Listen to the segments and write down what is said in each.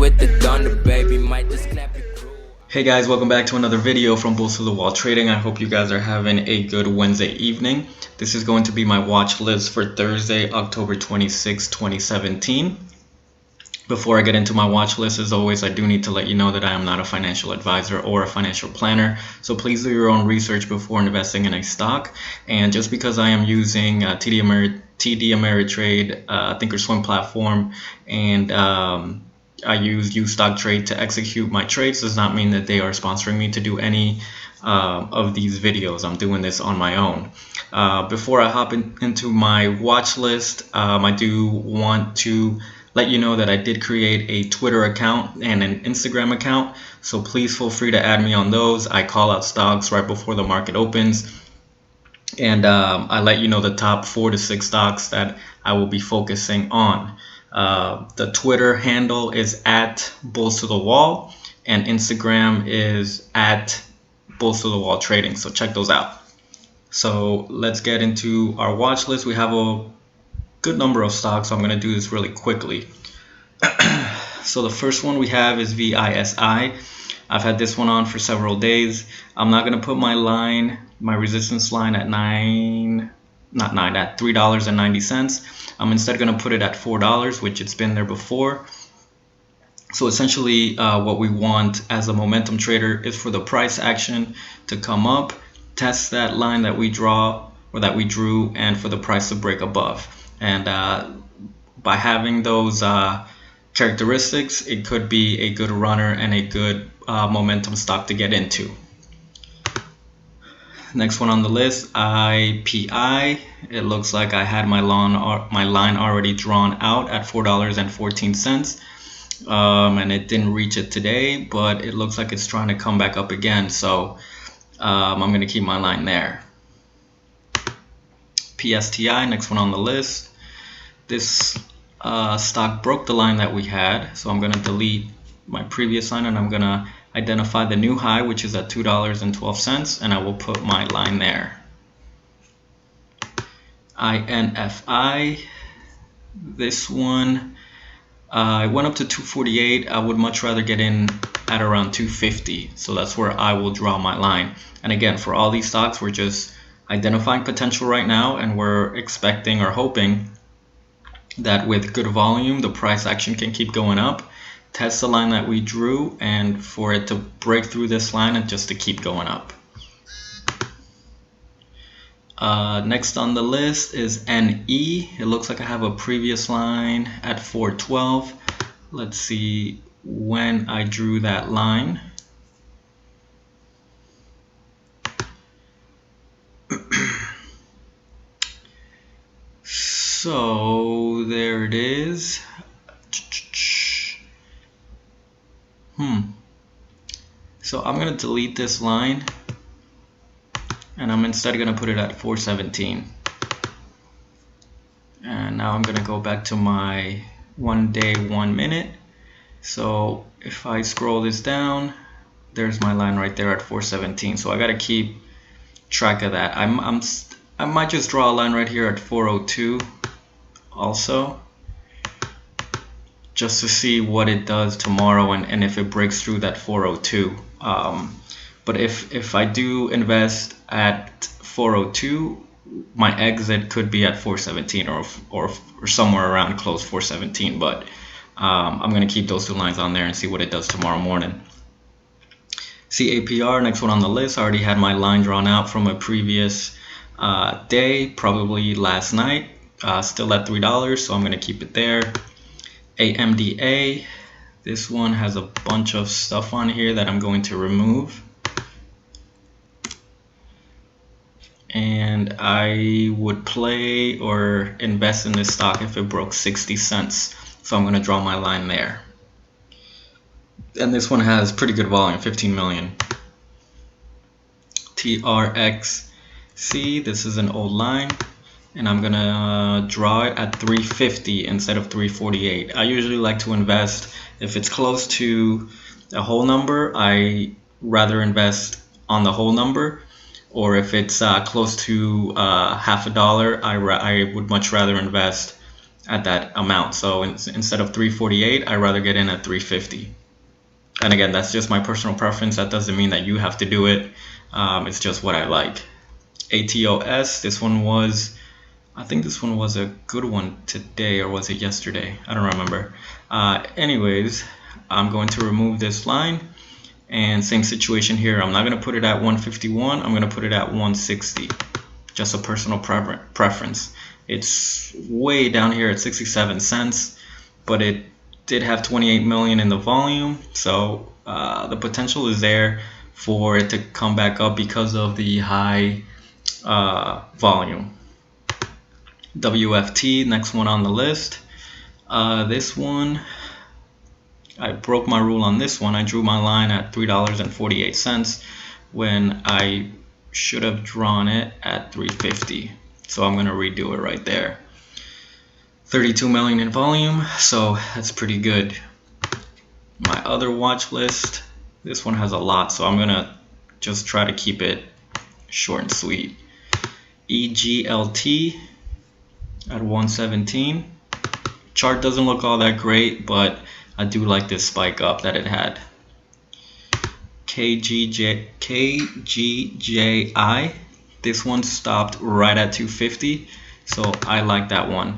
with the thunder, baby, might just snap your crew. Hey guys, welcome back to another video from Bulls to the Wall Trading. I hope you guys are having a good Wednesday evening. This is going to be my watch list for Thursday, October 26, 2017. Before I get into my watch list, as always, I do need to let you know that I am not a financial advisor or a financial planner. So please do your own research before investing in a stock. And just because I am using TD Ameritrade Thinkorswim platform and I use UStockTrade to execute my trades does not mean that they are sponsoring me to do any of these videos. I'm doing this on my own. Before I hop into my watch list, I do want to let you know that I did create a Twitter account and an Instagram account, so please feel free to add me on those. I call out stocks right before the market opens, and I let you know the top 4 to 6 stocks that I will be focusing on. The Twitter handle is at Bulls to the Wall, and Instagram is at Bulls to the Wall Trading, so check those out. So let's get into our watch list. We have a good number of stocks, so I'm going to do this really quickly. So the first one we have is VISI. I've had this one on for several days. I'm not going to put my resistance line at $3.90. I'm instead going to put it at $4, which it's been there before. So essentially what we want as a momentum trader is for the price action to come up, test that line that we draw or that we drew, and for the price to break above. And by having those characteristics, it could be a good runner and a good momentum stock to get into. Next one on the list, IPI. It looks like I had my line already drawn out at $4.14, and it didn't reach it today, but it looks like it's trying to come back up again, so I'm going to keep my line there. PSTI, next one on the list. This stock broke the line that we had, so I'm going to delete my previous line and I'm going to identify the new high, which is at $2.12, and I will put my line there. INFI, this one, I went up to 248. I would much rather get in at around 250, so that's where I will draw my line. And again, for all these stocks, we're just identifying potential right now, and we're expecting or hoping that with good volume, the price action can keep going up, test the line that we drew, and for it to break through this line and just to keep going up. Next on the list is NE. It looks like I have a previous line at 412. Let's see when I drew that line. So there it is. So I'm going to delete this line, and I'm instead going to put it at 417. And now I'm going to go back to my 1 day, 1 minute. So if I scroll this down, there's my line right there at 417. So I got to keep track of that. I might just draw a line right here at 402 also, just to see what it does tomorrow and if it breaks through that 402. But if I do invest at 402, my exit could be at 417 or somewhere around close 417. But I'm going to keep those two lines on there and see what it does tomorrow morning. CAPR, next one on the list. I already had my line drawn out from a previous day, probably last night. Still at $3, so I'm going to keep it there. AMDA, this one has a bunch of stuff on here that I'm going to remove. And I would play or invest in this stock if it broke 60 cents. So I'm going to draw my line there. And this one has pretty good volume, 15 million. TRXC, this is an old line, and I'm going to draw it at 350 instead of 348. I usually like to invest, if it's close to a whole number, I rather invest on the whole number. Or if it's close to half a dollar, I would much rather invest at that amount. So instead of 348, I'd rather get in at 350. And again, that's just my personal preference. That doesn't mean that you have to do it. It's just what I like. ATOS, this one was, I think this one was a good one today, or was it yesterday? I don't remember. Anyways, I'm going to remove this line, and same situation here. I'm not going to put it at 151. I'm going to put it at 160. Just a personal preference. It's way down here at 67 cents, but it did have 28 million in the volume, so the potential is there for it to come back up because of the high volume. WFT, next one on the list. This one, I broke my rule on this one. I drew my line at $3.48 when I should have drawn it at 350. So I'm going to redo it right there. 32 million in volume, so that's pretty good. My other watch list, this one has a lot, so I'm going to just try to keep it short and sweet. EGLT at 117. Chart doesn't look all that great, but I do like this spike up that it had. KGJI, this one stopped right at 250, so I like that one.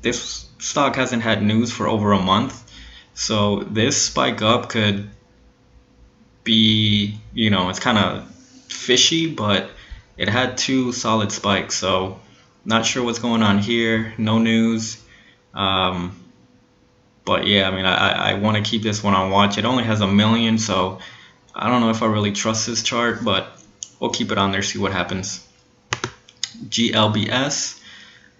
This stock hasn't had news for over a month, so this spike up could be, you know, it's kind of fishy, but it had two solid spikes, so not sure what's going on here. No news. But yeah, I mean, I want to keep this one on watch. It only has 1 million, so I don't know if I really trust this chart, but we'll keep it on there, see what happens. GLBS,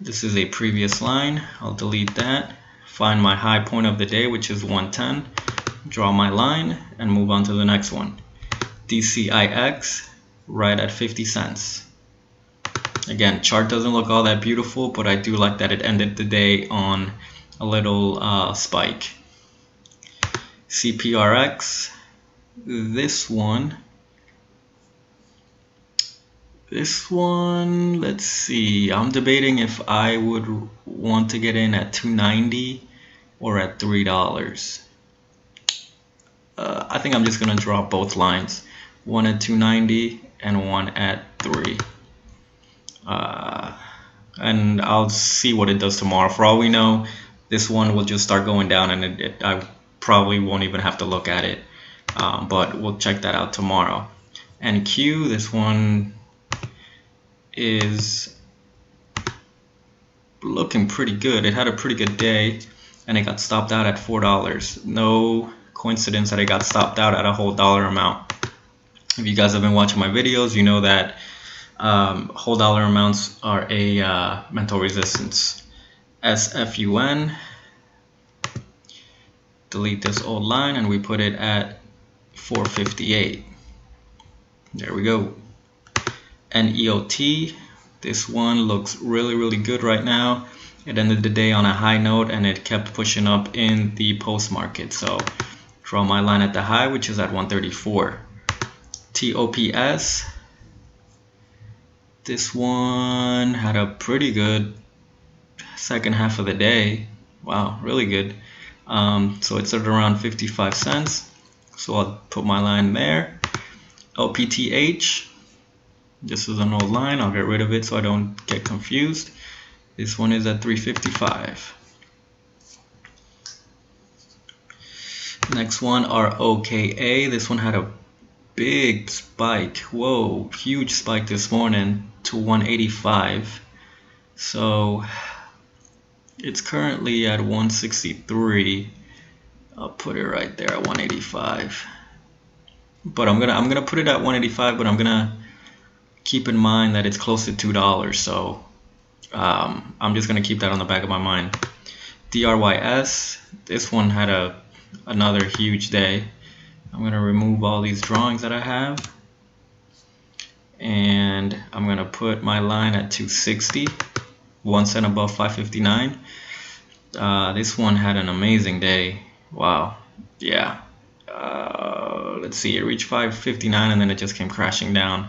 this is a previous line. I'll delete that. Find my high point of the day, which is 110. Draw my line and move on to the next one. DCIX, right at 50 cents. Again, chart doesn't look all that beautiful, but I do like that it ended the day on a little spike. CPRX, this one, let's see, I'm debating if I would want to get in at 290 or at $3. I think I'm just gonna draw both lines, one at 290 and one at 3. And I'll see what it does tomorrow. For all we know, this one will just start going down, and I probably won't even have to look at it. But we'll check that out tomorrow. And Q, this one is looking pretty good. It had a pretty good day, and it got stopped out at $4. No coincidence that it got stopped out at a whole dollar amount. If you guys have been watching my videos, you know that whole dollar amounts are a mental resistance. SFUN, delete this old line, and we put it at 458. There we go. NEOT, this one looks really good right now. It ended the day on a high note, and it kept pushing up in the post market. So draw my line at the high, which is at 134. TOPS, this one had a pretty good second half of the day. Wow, really good. So it's at around 55 cents. So I'll put my line there. LPTH, this is an old line. I'll get rid of it so I don't get confused. This one is at 355. Next one, ROKA. This one had a big spike. Whoa, huge spike this morning to 185. So it's currently at 163. I'll put it right there at 185. But I'm gonna put it at 185, but I'm gonna keep in mind that it's close to $2. So I'm just gonna keep that on the back of my mind. DRYS, this one had another huge day. I'm gonna remove all these drawings that I have, and I'm gonna put my line at 260, 1 cent above 559. This one had an amazing day. Wow. Yeah. Let's see, it reached 559 and then it just came crashing down.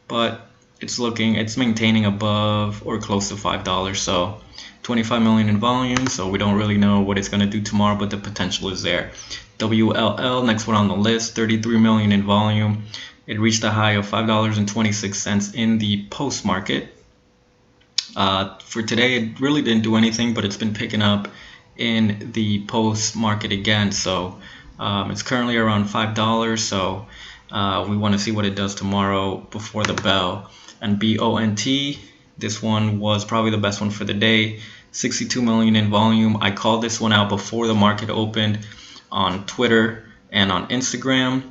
But it's maintaining above or close to $5. So 25 million in volume, so we don't really know what it's going to do tomorrow, but the potential is there. WLL, next one on the list, 33 million in volume. It reached a high of $5.26 in the post market. For today, it really didn't do anything, but it's been picking up in the post market again. So it's currently around $5, so we want to see what it does tomorrow before the bell. And BONT, this one was probably the best one for the day, 62 million in volume. I called this one out before the market opened on Twitter and on Instagram.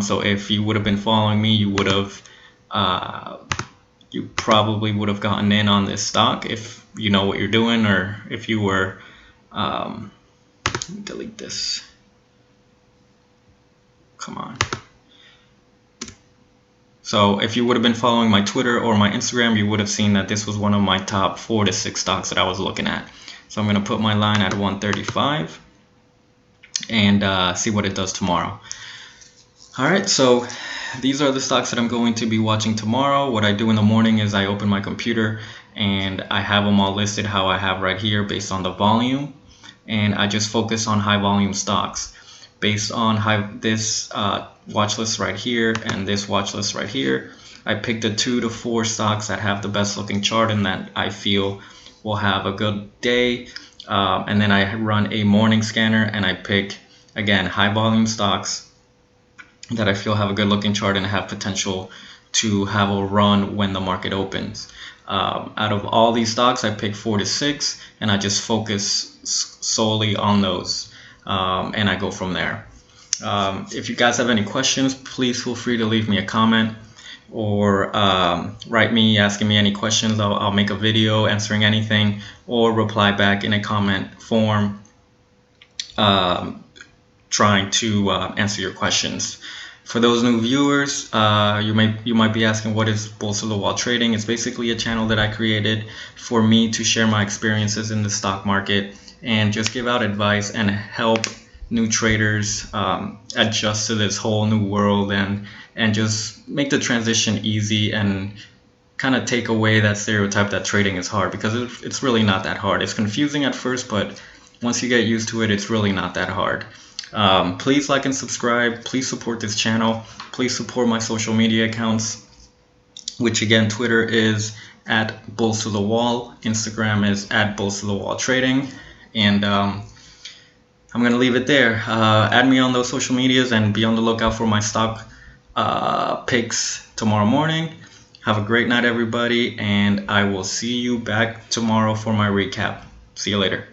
So if you would have been following me, you probably would have gotten in on this stock if you know what you're doing, or if you were let me delete this. Come on. So if you would have been following my Twitter or my Instagram, you would have seen that this was one of my top 4 to 6 stocks that I was looking at. So I'm going to put my line at 135 and see what it does tomorrow. Alright, so these are the stocks that I'm going to be watching tomorrow. What I do in the morning is I open my computer and I have them all listed how I have right here based on the volume, and I just focus on high volume stocks based on this watch list right here and this watch list right here. I pick the 2 to 4 stocks that have the best looking chart and that I feel will have a good day, and then I run a morning scanner and I pick, again, high volume stocks that I feel have a good looking chart and have potential to have a run when the market opens. Out of all these stocks, I pick 4 to 6 and I just focus solely on those, and I go from there. If you guys have any questions, please feel free to leave me a comment or write me asking me any questions. I'll make a video answering anything or reply back in a comment form trying to answer your questions. For those new viewers, you might be asking, what is Bulls to the Wall Trading? It's basically a channel that I created for me to share my experiences in the stock market and just give out advice and help new traders adjust to this whole new world and just make the transition easy and kind of take away that stereotype that trading is hard, because it's really not that hard. It's confusing at first, but once you get used to it, it's really not that hard. Please like and subscribe. Please support this channel. Please support my social media accounts, which again, Twitter is at Bulls to the Wall, Instagram is at Bulls to the Wall Trading, and I'm going to leave it there. Add me on those social medias and be on the lookout for my stock picks tomorrow morning. Have a great night, everybody, and I will see you back tomorrow for my recap. See you later.